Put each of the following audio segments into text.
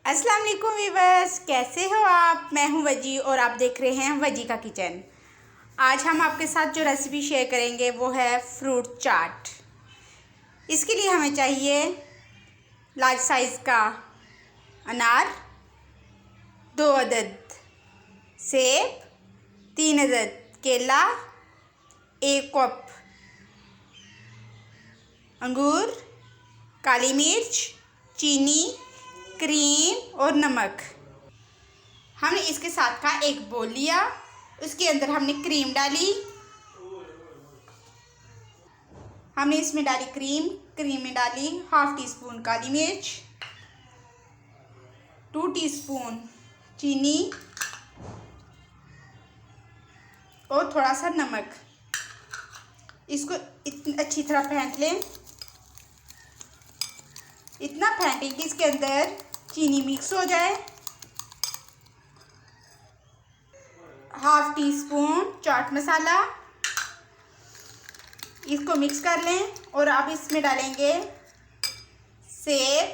अस्सलाम वालेकुम वीवर्स, कैसे हो आप। मैं हूं वजी और आप देख रहे हैं वजी का किचन। आज हम आपके साथ जो रेसिपी शेयर करेंगे वो है फ्रूट चाट। इसके लिए हमें चाहिए लार्ज साइज़ का अनार, 2 अदद सेब, 3 अदद केला, 1 कप अंगूर, काली मिर्च, चीनी, क्रीम और नमक। हमने इसके साथ का एक बोल लिया, उसके अंदर हमने क्रीम डाली। हमने इसमें डाली क्रीम में डाली 1/2 टीस्पून काली मिर्च, 2 टीस्पून चीनी और थोड़ा सा नमक। इसको अच्छी तरह फेंट लें, इतना फेंटें कि इसके अंदर चीनी मिक्स हो जाए। 1/2 टीस्पून चाट मसाला, इसको मिक्स कर लें। और अब इसमें डालेंगे सेब,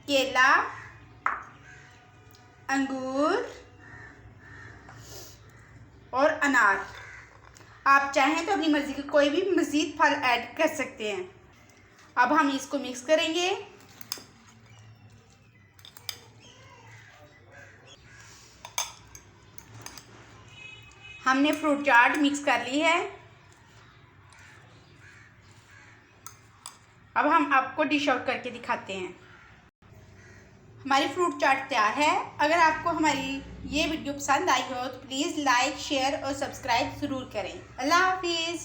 केला, अंगूर और अनार। आप चाहें तो अपनी मर्ज़ी के कोई भी मज़ीद फल ऐड कर सकते हैं। अब हम इसको मिक्स करेंगे। हमने फ्रूट चाट मिक्स कर ली है। अब हम आपको डिश आउट करके दिखाते हैं। हमारी फ्रूट चाट तैयार है। अगर आपको हमारी ये वीडियो पसंद आई हो तो प्लीज़ लाइक, शेयर और सब्सक्राइब ज़रूर करें। अल्लाह हाफिज़।